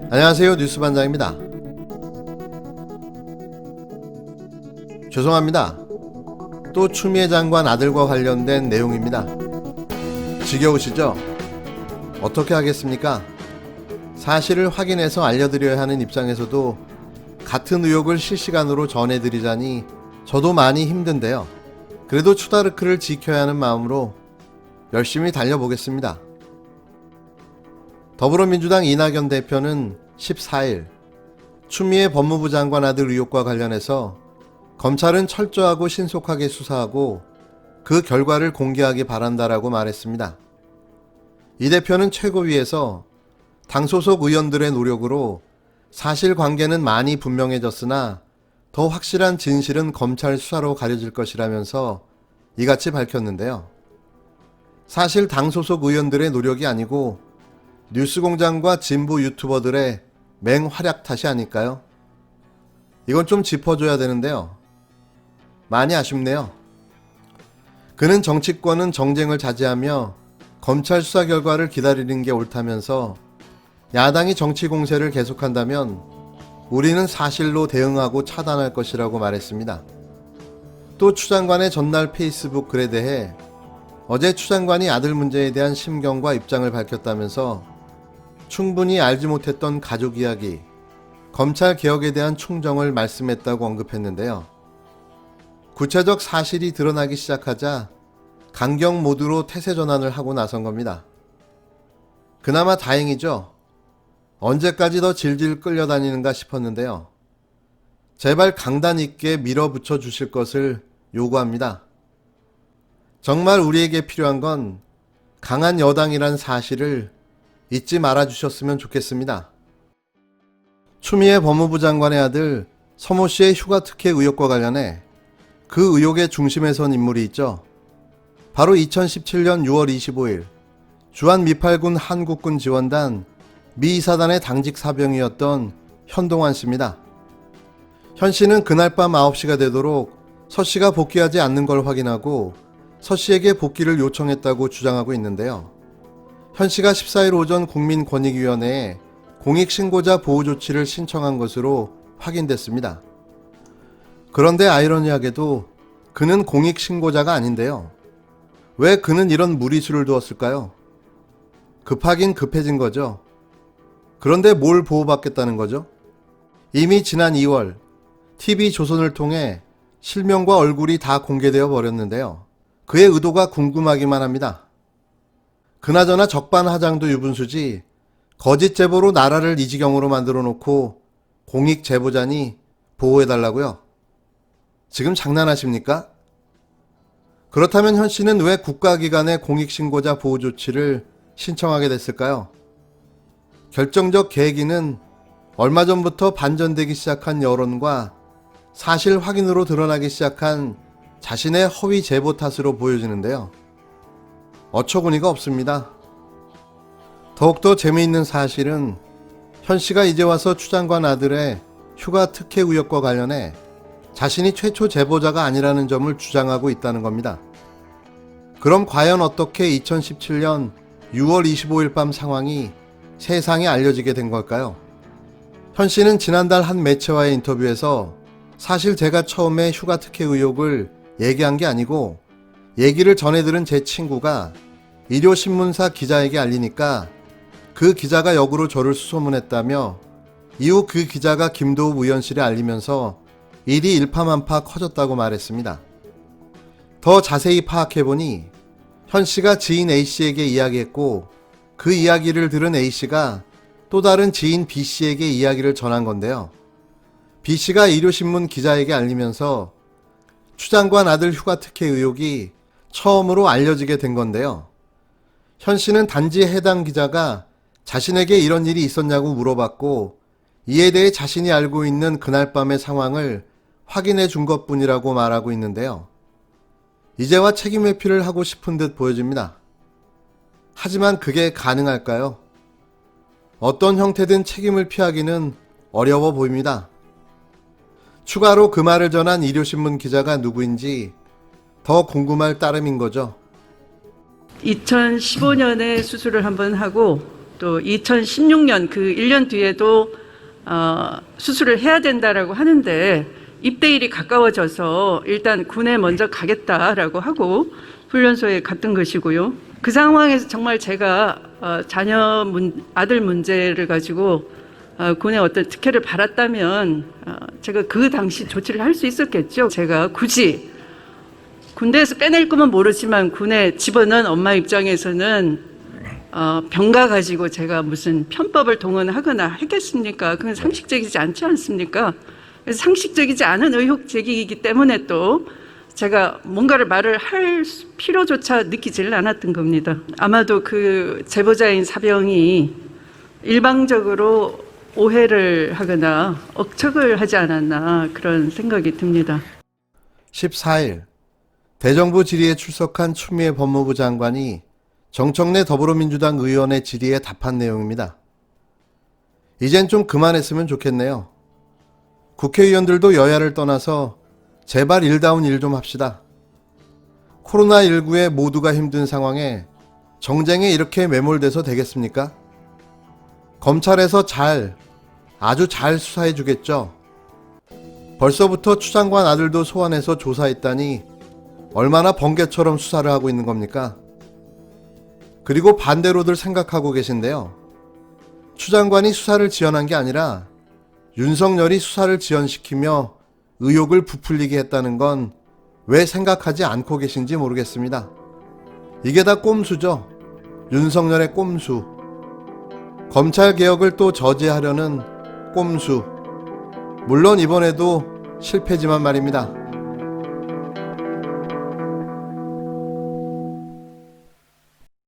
안녕하세요. 뉴스반장입니다. 죄송합니다. 또 추미애 장관 아들과 관련된 내용입니다. 지겨우시죠? 어떻게 하겠습니까? 사실을 확인해서 알려드려야 하는 입장에서도 같은 의혹을 실시간으로 전해드리자니 저도 많이 힘든데요. 그래도 추다르크를 지켜야 하는 마음으로 열심히 달려보겠습니다. 더불어민주당 이낙연 대표는 14일 추미애 법무부 장관 아들 의혹과 관련해서 검찰은 철저하고 신속하게 수사하고 그 결과를 공개하기 바란다라고 말했습니다. 이 대표는 최고위에서 당 소속 의원들의 노력으로 사실관계는 많이 분명해졌으나 더 확실한 진실은 검찰 수사로 가려질 것이라면서 이같이 밝혔는데요. 사실 당 소속 의원들의 노력이 아니고 뉴스공장과 진보 유튜버들의 맹활약 탓이 아닐까요? 이건 좀 짚어줘야 되는데요. 많이 아쉽네요. 그는 정치권은 정쟁을 자제하며 검찰 수사 결과를 기다리는 게 옳다면서 야당이 정치 공세를 계속한다면 우리는 사실로 대응하고 차단할 것이라고 말했습니다. 또 추 장관의 전날 페이스북 글에 대해 어제 추 장관이 아들 문제에 대한 심경과 입장을 밝혔다면서 충분히 알지 못했던 가족 이야기, 검찰 개혁에 대한 충정을 말씀했다고 언급했는데요. 구체적 사실이 드러나기 시작하자 강경 모드로 태세 전환을 하고 나선 겁니다. 그나마 다행이죠. 언제까지 더 질질 끌려다니는가 싶었는데요. 제발 강단 있게 밀어붙여 주실 것을 요구합니다. 정말 우리에게 필요한 건 강한 여당이란 사실을 잊지 말아 주셨으면 좋겠습니다. 추미애 법무부 장관의 아들 서모 씨의 휴가 특혜 의혹과 관련해 그 의혹의 중심에 선 인물이 있죠. 바로 2017년 6월 25일 주한 미팔군 한국군 지원단 미 사단의 당직 사병이었던 현동환 씨입니다. 현 씨는 그날 밤 9시가 되도록 서 씨가 복귀하지 않는 걸 확인하고 서 씨에게 복귀를 요청했다고 주장하고 있는데요. 현 씨가 14일 오전 국민권익위원회에 공익신고자 보호조치를 신청한 것으로 확인됐습니다. 그런데 아이러니하게도 그는 공익신고자가 아닌데요. 왜 그는 이런 무리수를 두었을까요? 급하긴 급해진 거죠. 그런데 뭘 보호받겠다는 거죠? 이미 지난 2월 TV조선을 통해 실명과 얼굴이 다 공개되어 버렸는데요. 그의 의도가 궁금하기만 합니다. 그나저나 적반하장도 유분수지 거짓 제보로 나라를 이 지경으로 만들어 놓고 공익 제보자니 보호해달라고요? 지금 장난하십니까? 그렇다면 현 씨는 왜 국가기관의 공익신고자 보호 조치를 신청하게 됐을까요? 결정적 계기는 얼마 전부터 반전되기 시작한 여론과 사실 확인으로 드러나기 시작한 자신의 허위 제보 탓으로 보여지는데요. 어처구니가 없습니다. 더욱더 재미있는 사실은 현 씨가 이제 와서 추 장관 아들의 휴가 특혜 의혹과 관련해 자신이 최초 제보자가 아니라는 점을 주장하고 있다는 겁니다. 그럼 과연 어떻게 2017년 6월 25일 밤 상황이 세상에 알려지게 된 걸까요? 현 씨는 지난달 한 매체와의 인터뷰에서 사실 제가 처음에 휴가 특혜 의혹을 얘기한 게 아니고 얘기를 전해들은 제 친구가 일요신문사 기자에게 알리니까 그 기자가 역으로 저를 수소문했다며 이후 그 기자가 김도읍 의원실에 알리면서 일이 일파만파 커졌다고 말했습니다. 더 자세히 파악해보니 현 씨가 지인 A씨에게 이야기했고 그 이야기를 들은 A씨가 또 다른 지인 B씨에게 이야기를 전한 건데요. B씨가 일요신문 기자에게 알리면서 추 장관 아들 휴가 특혜 의혹이 처음으로 알려지게 된 건데요. 현 씨는 단지 해당 기자가 자신에게 이런 일이 있었냐고 물어봤고 이에 대해 자신이 알고 있는 그날 밤의 상황을 확인해 준 것뿐이라고 말하고 있는데요. 이제와 책임 회피를 하고 싶은 듯 보여집니다. 하지만 그게 가능할까요? 어떤 형태든 책임을 피하기는 어려워 보입니다. 추가로 그 말을 전한 일요신문 기자가 누구인지 더 궁금할 따름인 거죠. 2015년에 수술을 한번 하고 또 2016년 그 1년 뒤에도 수술을 해야 된다라고 하는데 입대일이 가까워져서 일단 군에 먼저 가겠다라고 하고 훈련소에 갔던 것이고요. 그 상황에서 정말 제가 아들 문제를 가지고 군의 어떤 특혜를 받았다면 제가 그 당시 조치를 할 수 있었겠죠. 제가 굳이 군대에서 빼낼 거면 모르지만 군에 집어넣은 엄마 입장에서는 병가 가지고 제가 무슨 편법을 동원하거나 했겠습니까? 그건 상식적이지 않지 않습니까? 그래서 상식적이지 않은 의혹 제기이기 때문에 또 제가 뭔가를 말을 할 필요조차 느끼지를 않았던 겁니다. 아마도 그 제보자인 사병이 일방적으로 오해를 하거나 억척을 하지 않았나 그런 생각이 듭니다. 14일 대정부 질의에 출석한 추미애 법무부 장관이 정청래 더불어민주당 의원의 질의에 답한 내용입니다. 이젠 좀 그만했으면 좋겠네요. 국회의원들도 여야를 떠나서 제발 일다운 일 좀 합시다. 코로나19에 모두가 힘든 상황에 정쟁에 이렇게 매몰돼서 되겠습니까? 검찰에서 아주 잘 수사해 주겠죠. 벌써부터 추 장관 아들도 소환해서 조사했다니 얼마나 번개처럼 수사를 하고 있는 겁니까? 그리고 반대로들 생각하고 계신데요. 추 장관이 수사를 지연한 게 아니라 윤석열이 수사를 지연시키며 의혹을 부풀리게 했다는 건 왜 생각하지 않고 계신지 모르겠습니다. 이게 다 꼼수죠. 윤석열의 꼼수. 검찰 개혁을 또 저지하려는 꼼수. 물론 이번에도 실패지만 말입니다.